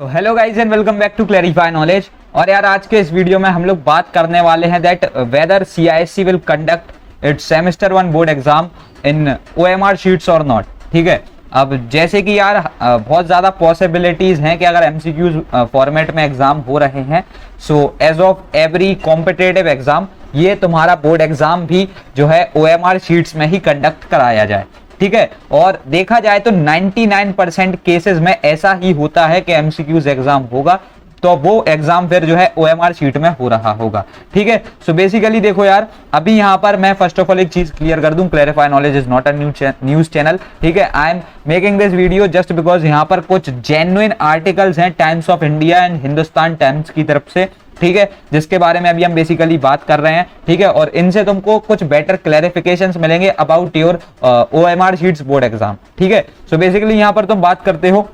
तो hello guys and welcome back to clarify knowledge. और यार आज के इस वीडियो में हम लोग बात करने वाले हैं that whether CISC will conduct it's semester 1 board exam in OMR sheets और नॉट। ठीक है, अब जैसे कि यार बहुत ज़्यादा पॉसिबिलिटीज़ हैं कि अगर MCQs फॉर्मेट में एग्जाम हो रहे हैं, so as of every competitive exam ये तुम्हारा बोर्ड एग्जाम भी जो है OMR शीट्स में ही कंडक्ट कराया जाए। ठीक है, और देखा जाए तो 99% केसेस में ऐसा ही होता है कि MCQs एग्जाम होगा तो वो एग्जाम फिर जो है OMR शीट में हो रहा होगा। ठीक है, सो बेसिकली देखो यार, अभी यहाँ पर मैं फर्स्ट ऑफ ऑल एक चीज क्लियर कर दूं, clarify knowledge is not a news channel. ठीक है, I am making this video just because यहाँ पर कुछ जेन्युइन आर्टिकल्स हैं times of India and Hindustan times की तरफ से। ठीक है, जिसके बारे में अभी हम बेसिकली बात कर रहे हैं। ठीक है, और इनसे तुमको कुछ बेटर क्लैरिफिकेशंस मिलेंगे about your OMR sheets board exam. ठीक है, सो बेसिकली यहाँ पर तुम बात करते हो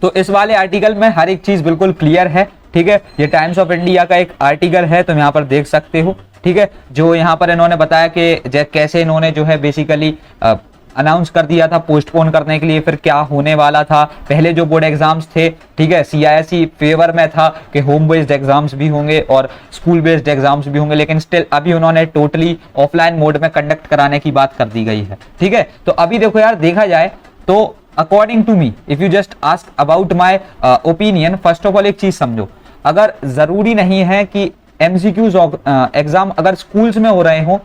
तो इस वाले आर्टिकल में हर एक चीज बिल्कुल क्लियर है। ठीक है, ये टाइम्स ऑफ इंडिया का एक आर्टिकल है, तुम यहाँ पर देख सकते हो। ठीक है, जो यहाँ पर इन्होंने बताया कि कैसे इन्होंने जो है बेसिकली अनाउंस कर दिया था पोस्टपोन करने के लिए, फिर क्या होने वाला था। पहले जो बोर्ड एग्जाम्स थे, ठीक है, CISC फेवर में था कि होम बेस्ड एग्जाम्स भी होंगे और स्कूल बेस्ड एग्जाम्स भी होंगे, लेकिन स्टिल अभी उन्होंने टोटली ऑफलाइन मोड में कंडक्ट कराने की बात कर दी गई है। ठीक है, तो अभी देखो यार, देखा जाए तो according to me, if you just ask about my opinion, first of all एक चीज समझो, अगर जरूरी नहीं है कि MCQs एग्जाम अगर स्कूल्स में हो रहे हो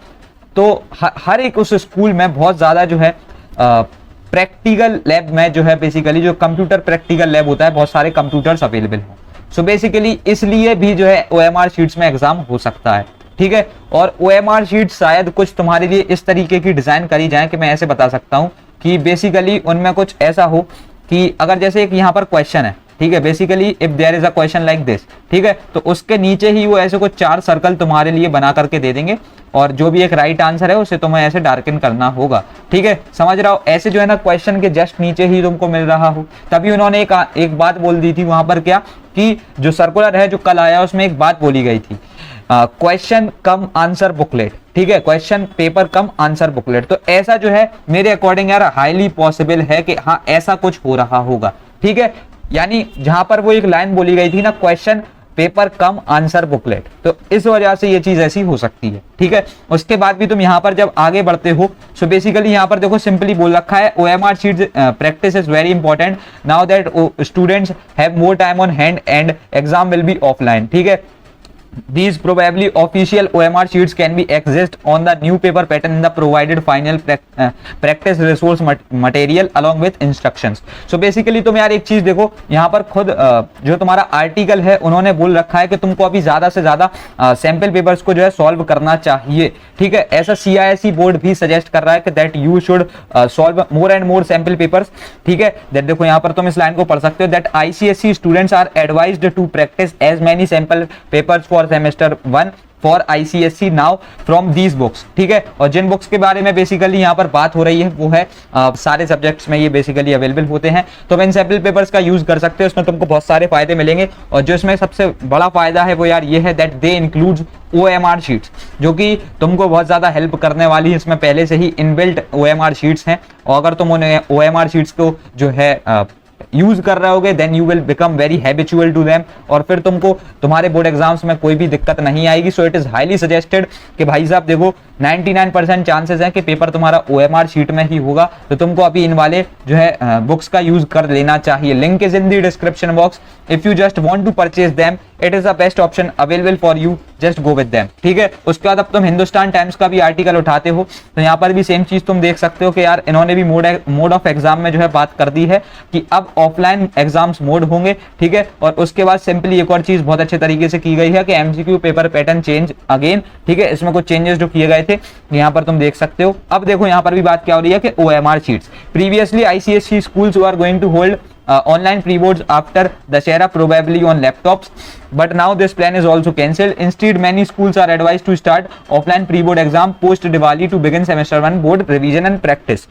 तो हर एक उस स्कूल में बहुत ज्यादा जो है प्रैक्टिकल लैब में जो है बेसिकली जो कंप्यूटर प्रैक्टिकल लैब होता है, बहुत सारे कंप्यूटर्स अवेलेबल हो। सो बेसिकली इसलिए भी जो है OMR शीट्स में एग्जाम हो सकता है। ठीक है, और OMR शीट शायद कुछ तुम्हारे लिए इस तरीके की डिजाइन करी जाए कि मैं ऐसे बता सकता हूं कि बेसिकली उनमें कुछ ऐसा हो कि अगर जैसे एक यहाँ पर क्वेश्चन है, ठीक है, basically if there is a question like this, ठीक है, तो उसके नीचे ही वो ऐसे कुछ 4 सर्कल तुम्हारे लिए बना करके दे देंगे और जो भी एक राइट आंसर है उसे तुम्हें ऐसे डार्कन करना होगा। ठीक है, समझ रहा हो, ऐसे जो है ना क्वेश्चन के जस्ट नीचे ही तुमको मिल रहा हो। तभी उन्होंने एक बात बोल दी थी वहां पर, क्या कि जो सर्कुलर है जो कल आया उसमें एक बात बोली गई थी, क्वेश्चन कम आंसर बुकलेट। ठीक है, क्वेश्चन पेपर कम आंसर बुकलेट। तो ऐसा जो है मेरे अकॉर्डिंग यार हाईली पॉसिबल है कि हाँ ऐसा कुछ हो रहा होगा। ठीक है, यानी जहां पर वो एक लाइन बोली गई थी ना, क्वेश्चन पेपर कम आंसर बुकलेट, तो इस वजह से ये चीज ऐसी हो सकती है। ठीक है, उसके बाद भी तुम यहाँ पर जब आगे बढ़ते हो, सो बेसिकली यहाँ पर देखो सिंपली बोल रखा है, OMR sheet practice is very important now that students have more time on hand and exam will be offline. ठीक है, these probably official OMR sheets can be accessed on the new paper pattern in the provided final practice resource material along with instructions। so basically तुम यार एक चीज देखो, यहाँ पर खुद जो तुम्हारा आर्टिकल है उन्होंने बोल रखा है कि तुमको अभी ज्यादा से ज्यादा सैंपल पेपर्स को जो है सॉल्व करना चाहिए। ठीक है, ऐसा CISC बोर्ड भी सजेस्ट कर रहा है कि that you should solve more and more sample papers. ठीक है, दैट देखो यहाँ पर तुम इस लाइन को पढ़ सकते हो, that ICSE students are advised to practice as many sample papers for semester 1 for ICSE now from these books. ठीक है, और जिन बुक्स के बारे में बेसिकली यहाँ पर बात हो रही है वो है सारे सब्जेक्ट्स में ये बेसिकली अवेलेबल होते हैं, तो इन सैंपल पेपर्स का यूज कर सकते हो, उसमें तुमको बहुत सारे फायदे मिलेंगे। और जो इसमें सबसे बड़ा फायदा है वो यार ये है that they includes OMR sheets, जो कि तुमको बहुत ज्यादा हेल्प करने वाली है। इसमें पहले से ही इनबिल्ट OMR शीट्स हैं और अगर तुम उन्हें OMR शीट्स को जो है यूज कर रहे होगे then you will become very habitual to them, और फिर तुमको तुम्हारे बोर्ड एग्जाम्स में कोई भी दिक्कत नहीं आएगी। So it is highly suggested कि भाई साहब देखो 99% चांसेस है कि पेपर तुम्हारा OMR शीट में ही होगा, तो तुमको अभी इन वाले जो है बुक्स का यूज कर लेना चाहिए। Link is in the description box, if you just want to purchase them it is the best option available for you, just go with them. ठीक है, उसके बाद अब तुम हिंदुस्तान टाइम्स का भी आर्टिकल उठाते हो तो यहाँ पर भी सेम चीज तुम देख सकते हो कि यार इन्होंने भी मोड ऑफ एग्जाम में जो है बात कर दी है कि अब ऑफलाइन एग्जाम्स मोड होंगे। ठीक है, और उसके बाद सिंपली एक और चीज बहुत अच्छे तरीके से की गई है कि MCQ paper pattern change again. ठीक है, इसमें कुछ चेंजेस जो किए गए थे यहाँ पर तुम देख सकते हो। अब देखो यहाँ पर भी बात क्या हो रही है कि OMR sheets, previously ICSE schools were going to hold online pre-boards after Dussehra probably on laptops, but now this plan is also cancelled. Instead, many schools are advised to start offline pre-board exam post Diwali to begin semester 1 board revision and practice.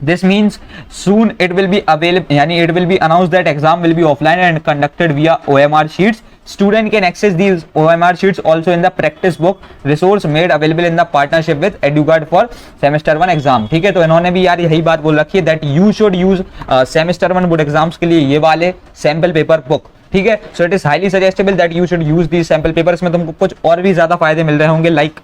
This means soon it will be available, yani it will be announced that exam will be offline and conducted via OMR sheets Student can access these OMR sheets also in the practice book resource made available in the partnership with EduGuard for semester 1 exam। ठीक है, तो इन्होंने भी यार यही बात बोल रखी है that you should use semester 1 board exams के लिए ये वाले सैंपल पेपर बुक। ठीक है, so it is highly suggestible that you should use the sample paper. इसमें तुमको कुछ और भी ज्यादा फायदे मिल रहे होंगे, लाइक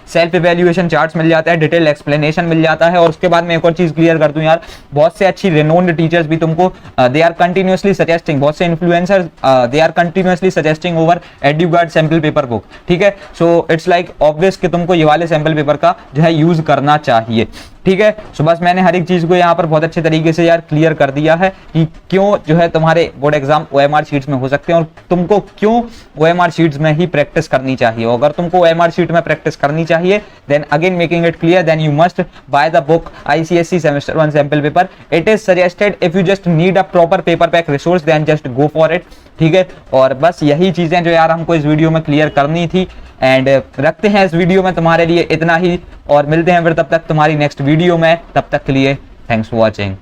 सेल्फ इवैल्यूएशन चार्ट्स मिल जाता है, डिटेल एक्सप्लेनेशन मिल जाता है, और उसके बाद मैं एक और चीज क्लियर कर दूं यार, बहुत से अच्छी रेनोन्ड टीचर्स भी तुमको दे आर कंटिन्यूअसली सजेस्टिंग, बहुत से influencers they are continuously suggesting over EduGuard sample paper book. ठीक है, सो इट्स लाइक ऑब्वियस कि तुमको ये वाले सैंपल पेपर का जो है यूज करना चाहिए। ठीक है, सो बस मैंने हर एक चीज को यहाँ पर बहुत अच्छे तरीके से यार क्लियर कर दिया है कि क्यों जो है तुम्हारे बोर्ड एग्जाम OMR शीट्स में हो सकते हैं और तुमको क्यों OMR शीट्स में ही प्रैक्टिस करनी चाहिए। अगर तुमको OMR शीट में प्रैक्टिस करनी चाहिए then again making it clear, then you must buy the book ICSE semester 1 sample paper. It is suggested if you just need a proper paper pack resource then just go for it. ठीक है, और बस यही चीजें जो यार हमको इस वीडियो में क्लियर करनी थी, एंड रखते हैं इस वीडियो में तुम्हारे लिए इतना ही, और मिलते हैं फिर तब तक तुम्हारी नेक्स्ट वीडियो में। तब तक के लिए थैंक्स फॉर वॉचिंग।